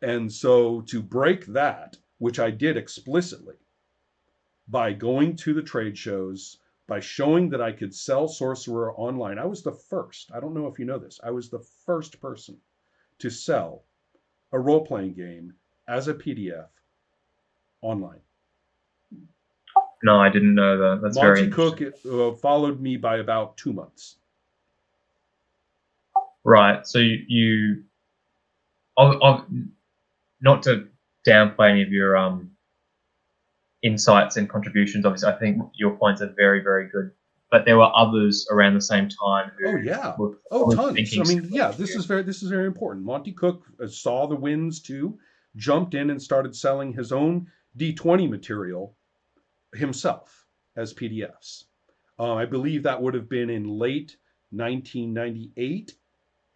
And so to break that, which I did explicitly by going to the trade shows, by showing that I could sell Sorcerer online, I was the first. I don't know if you know this. I was the first person to sell a role playing game as a PDF online. No, I didn't know that. That's very Monty Cook interesting. followed me by about 2 months. Right. So I've, not to downplay any of your insights and contributions. Obviously, I think your points are very, very good. But there were others around the same time Oh who yeah. were Oh, probably tons. I thinking mean, similar yeah, to you. this is very important. Monty Cook saw the winds too, jumped in and started selling his own D20 material himself as PDFs. I believe that would have been in late 1998,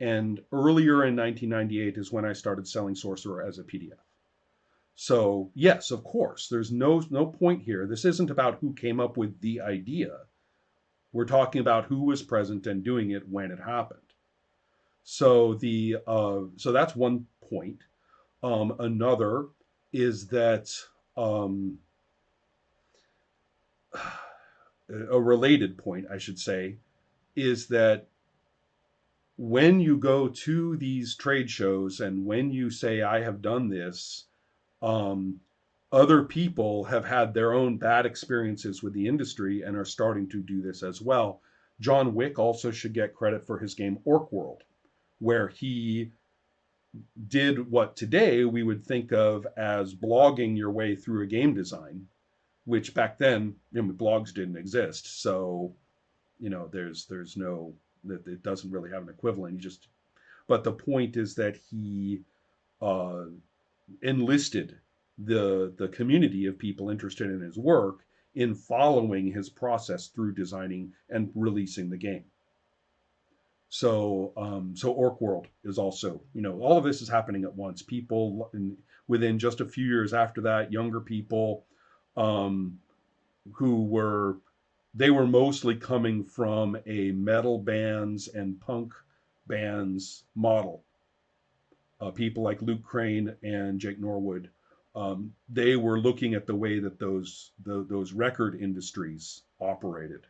and earlier in 1998 is when I started selling Sorcerer as a PDF. So yes, of course, there's no point here. This isn't about who came up with the idea. We're talking about who was present and doing it when it happened. So that's one point. Another is that um, a related point, I should say, is that when you go to these trade shows and when you say I have done this, um, other people have had their own bad experiences with the industry and are starting to do this as well. John Wick also should get credit for his game Orc World, where he did what today we would think of as blogging your way through a game design, which back then, blogs didn't exist. So, there's no, that it doesn't really have an equivalent. But the point is that he uh, enlisted the community of people interested in his work in following his process through designing and releasing the game. So Orc World is also, all of this is happening at once. People within just a few years after that, younger people um, who were they were mostly coming from a metal bands and punk bands model. People like Luke Crane and Jake Norwood, they were looking at the way that those record industries operated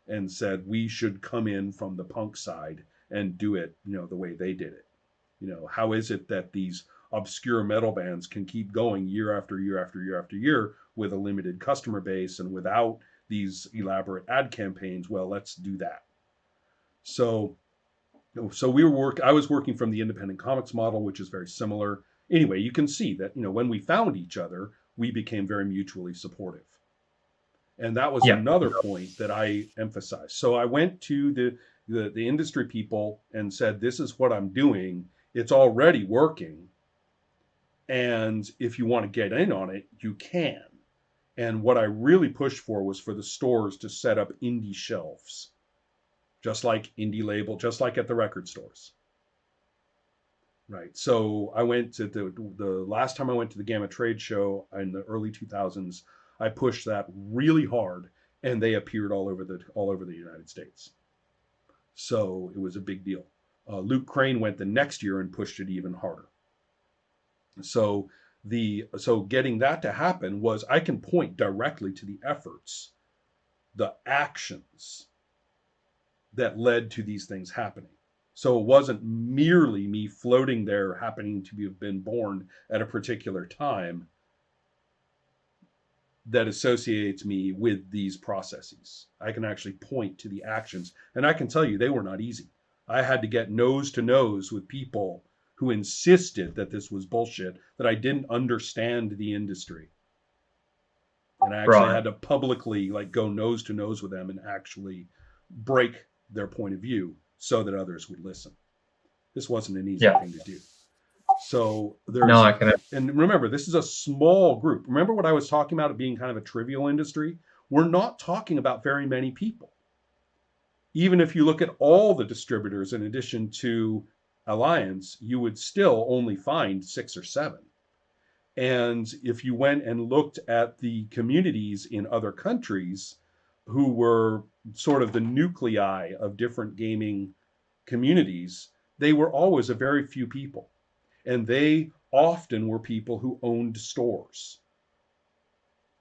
and said we should come in from the punk side and do it, the way they did it. How is it that these obscure metal bands can keep going year after year after year after year with a limited customer base and without these elaborate ad campaigns? Well, let's do that. So I was working from the independent comics model, which is very similar. Anyway, you can see that, when we found each other, we became very mutually supportive. And that was Yeah. another point that I emphasized. So I went to the industry people and said, this is what I'm doing. It's already working. And if you want to get in on it, you can. And what I really pushed for was for the stores to set up indie shelves, just like indie label, just like at the record stores. Right. So I went to the last time I went to the Gamma Trade Show in the early 2000s. I pushed that really hard, and they appeared all over the United States. So it was a big deal. Luke Crane went the next year and pushed it even harder. So getting that to happen was I can point directly to the efforts, the actions that led to these things happening. So it wasn't merely me floating there happening to have been born at a particular time that associates me with these processes. I can actually point to the actions, and I can tell you they were not easy. I had to get nose to nose with people who insisted that this was bullshit, that I didn't understand the industry. And I actually Right. had to publicly go nose to nose with them and actually break their point of view so that others would listen. This wasn't an easy Yeah. thing to do. So No, there's, I can. and remember, this is a small group. Remember what I was talking about it being kind of a trivial industry? We're not talking about very many people. Even if you look at all the distributors in addition to Alliance, you would still only find 6 or 7. And if you went and looked at the communities in other countries who were sort of the nuclei of different gaming communities, they were always a very few people. And they often were people who owned stores.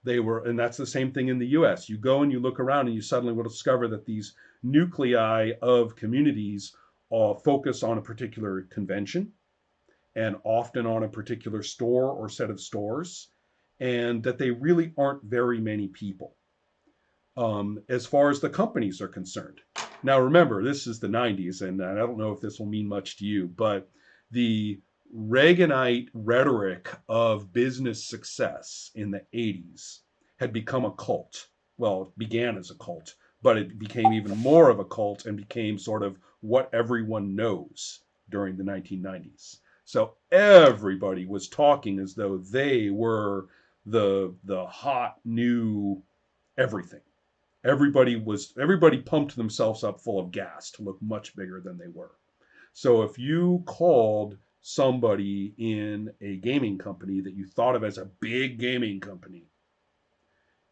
And that's the same thing in the US. You go and you look around and you suddenly will discover that these nuclei of communities focus on a particular convention and often on a particular store or set of stores, and that they really aren't very many people as far as the companies are concerned. Now, remember, this is the 90s, and I don't know if this will mean much to you, but the Reaganite rhetoric of business success in the 80s had become a cult. Well, it began as a cult, but it became even more of a cult and became sort of what everyone knows during the 1990s. So everybody was talking as though they were the hot new everything. Everybody pumped themselves up full of gas to look much bigger than they were. So if you called somebody in a gaming company that you thought of as a big gaming company,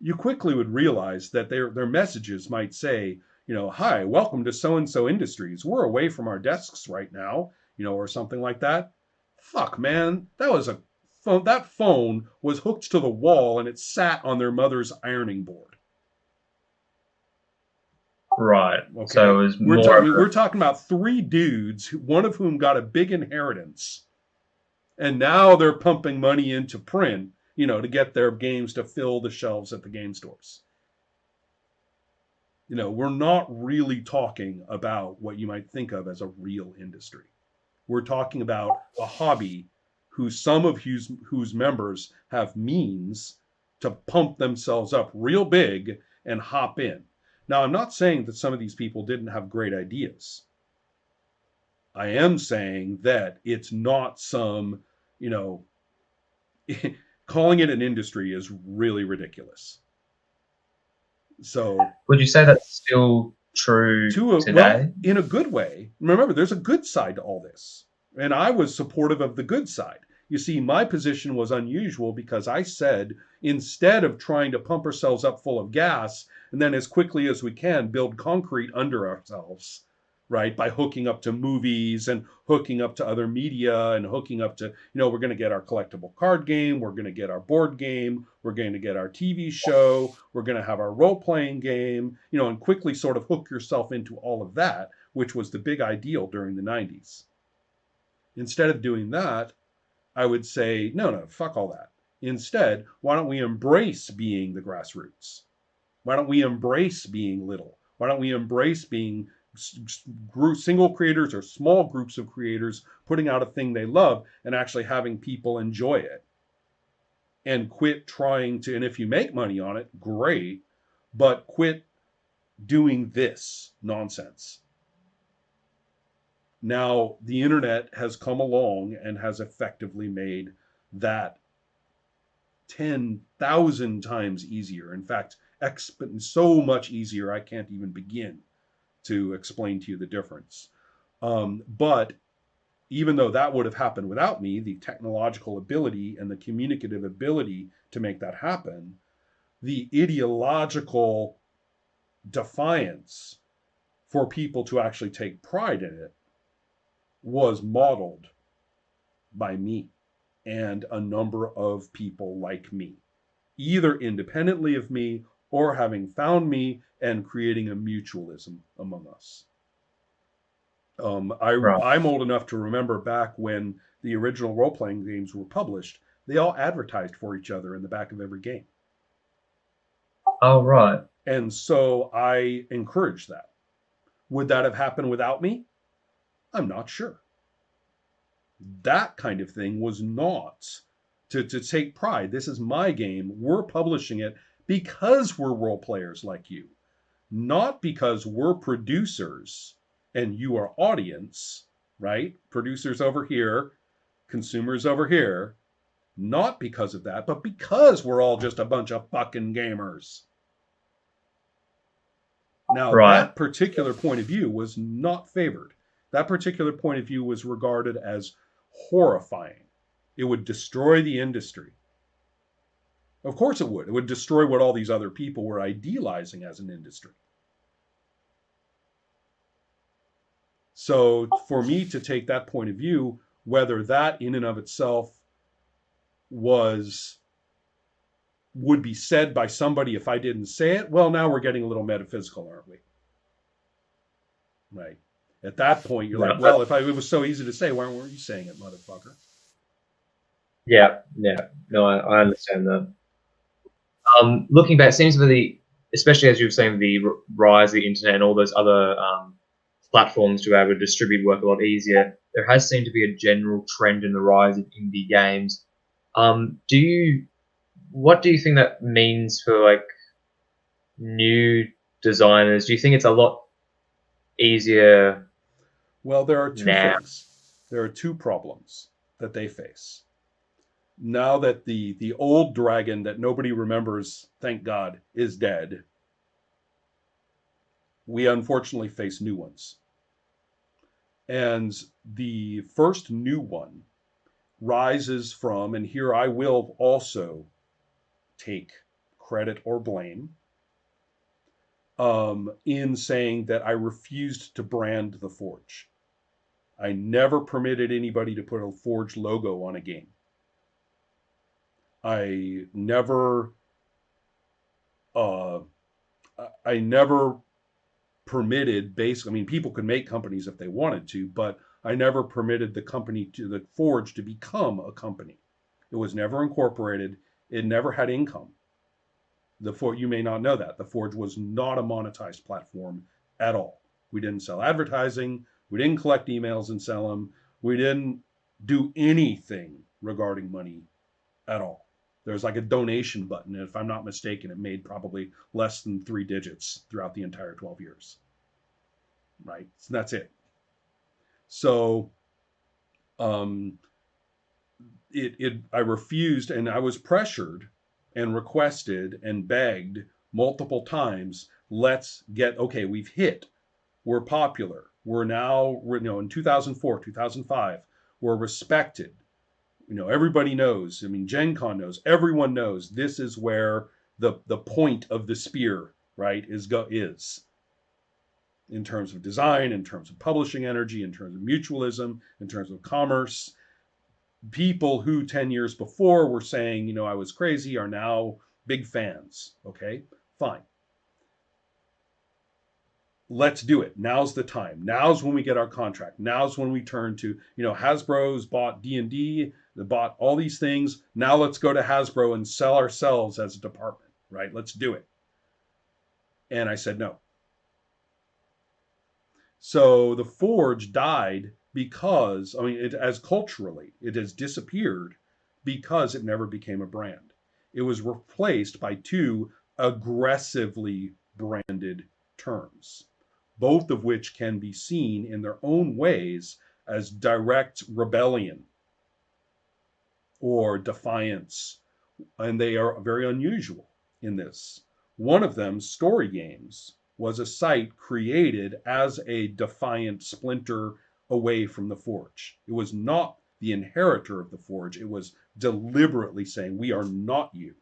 you quickly would realize that their messages might say, hi, welcome to so and so industries. We're away from our desks right now, or something like that. Fuck, man, that phone was hooked to the wall and it sat on their mother's ironing board. Right. Okay. So it was we're talking about three dudes, one of whom got a big inheritance, and now they're pumping money into print, to get their games to fill the shelves at the game stores. We're not really talking about what you might think of as a real industry. We're talking about a hobby some of whose members have means to pump themselves up real big and hop in. Now, I'm not saying that some of these people didn't have great ideas. I am saying that it's not some, calling it an industry is really ridiculous. So, would you say that's still true today? Well, in a good way. Remember, there's a good side to all this. And I was supportive of the good side. You see, my position was unusual because I said, instead of trying to pump ourselves up full of gas and then as quickly as we can build concrete under ourselves, right, by hooking up to movies and hooking up to other media and hooking up to, we're going to get our collectible card game, we're going to get our board game, we're going to get our TV show, we're going to have our role-playing game, and quickly sort of hook yourself into all of that, which was the big ideal during the 90s. Instead of doing that, I would say, no, fuck all that. Instead, why don't we embrace being the grassroots? Why don't we embrace being little? Why don't we embrace being single creators or small groups of creators putting out a thing they love and actually having people enjoy it? And quit trying to, and if you make money on it, great, but quit doing this nonsense. Now, the internet has come along and has effectively made that 10,000 times easier. In fact, so much easier, I can't even begin to explain to you the difference. But even though that would have happened without me, the technological ability and the communicative ability to make that happen, the ideological defiance for people to actually take pride in it was modeled by me and a number of people like me, either independently of me or having found me and creating a mutualism among us. I'm old enough to remember back when the original role-playing games were published, they all advertised for each other in the back of every game. Oh, right. And so I encouraged that. Would that have happened without me? I'm not sure. That kind of thing was not to take pride. This is my game. We're publishing it because we're role players like you, not because we're producers and you are audience, right? Producers over here, consumers over here. Not because of that, but because we're all just a bunch of fucking gamers. Now, that particular point of view was not favored. That particular point of view was regarded as horrifying. It would destroy the industry. Of course it would. It would destroy what all these other people were idealizing as an industry. So for me to take that point of view, whether that in and of itself would be said by somebody if I didn't say it, well, now we're getting a little metaphysical, aren't we? Right. At that point, you're No, like, well, if it was so easy to say, why weren't you saying it, motherfucker? yeah, yeah. No, I understand that. Looking back, it seems for especially as you were saying, the rise of the internet and all those other platforms to be able to distribute work a lot easier, there has seemed to be a general trend in the rise of indie games. What do you think that means for like new designers? Do you think it's a lot easier Well, there are two now? things. There are two problems that they face. Now that the old dragon that nobody remembers, thank God, is dead, we unfortunately face new ones. And the first new one rises from, and here I will also take credit or blame, in saying that I refused to brand the Forge. I never permitted anybody to put a Forge logo on a game. I never, uh, I never permitted basically. I mean, people could make companies if they wanted to, but I never permitted the Forge to become a company. It was never incorporated. It never had income. You may not know that the Forge was not a monetized platform at all. We didn't sell advertising. We didn't collect emails and sell them. We didn't do anything regarding money at all. There's like a donation button, and if I'm not mistaken, it made probably less than 3 digits throughout the entire 12 years. Right? So that's it. So um, I refused, and I was pressured and requested and begged multiple times. Let's get okay. We've hit. We're popular. We're in 2004, 2005. We're respected. Everybody knows. I mean, Gen Con knows. Everyone knows this is where the point of the spear, right, is in terms of design, in terms of publishing energy, in terms of mutualism, in terms of commerce. People who 10 years before were saying, I was crazy, are now big fans. Okay, fine. Let's do it. Now's the time. Now's when we get our contract. Now's when we turn to, Hasbro's bought D&D, they bought all these things. Now let's go to Hasbro and sell ourselves as a department, right? Let's do it. And I said no. So the Forge died because, as culturally, it has disappeared because it never became a brand. It was replaced by two aggressively branded terms, both of which can be seen in their own ways as direct rebellion or defiance, and they are very unusual in this. One of them, Story Games, was a site created as a defiant splinter away from the Forge. It was not the inheritor of the Forge. It was deliberately saying, we are not you.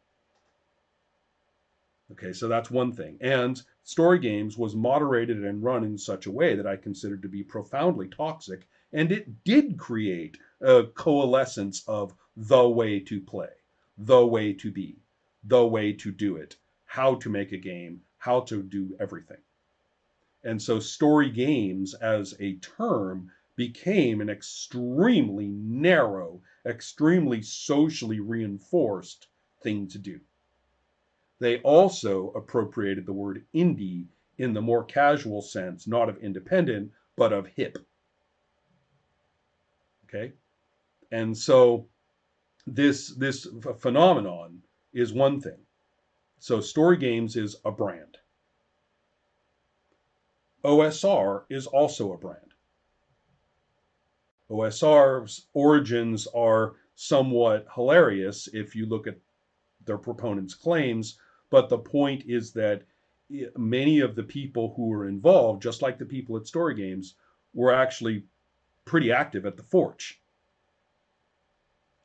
Okay, so that's one thing. And Story Games was moderated and run in such a way that I considered to be profoundly toxic, and it did create a coalescence of the way to play, the way to be, the way to do it, how to make a game, how to do everything. And so Story Games as a term became an extremely narrow, extremely socially reinforced thing to do. They also appropriated the word indie in the more casual sense, not of independent, but of hip. Okay? And so this phenomenon is one thing. So Story Games is a brand. OSR is also a brand. OSR's origins are somewhat hilarious if you look at their proponents' claims, but the point is that many of the people who were involved, just like the people at Story Games, were actually pretty active at the Forge,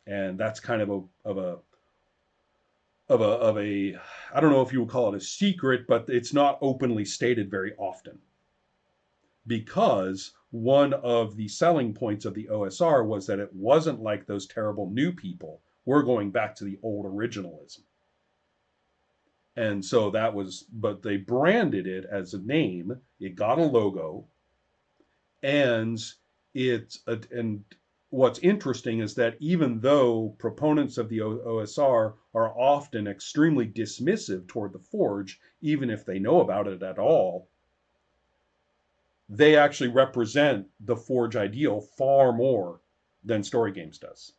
and that's kind of a I don't know if you would call it a secret, but it's not openly stated very often, because one of the selling points of the OSR was that it wasn't like those terrible new people we're going back to the old originalism. And so that was, but they branded it as a name. It got a logo, and and what's interesting is that even though proponents of the OSR are often extremely dismissive toward the Forge, even if they know about it at all, they actually represent the Forge ideal far more than Story Games does.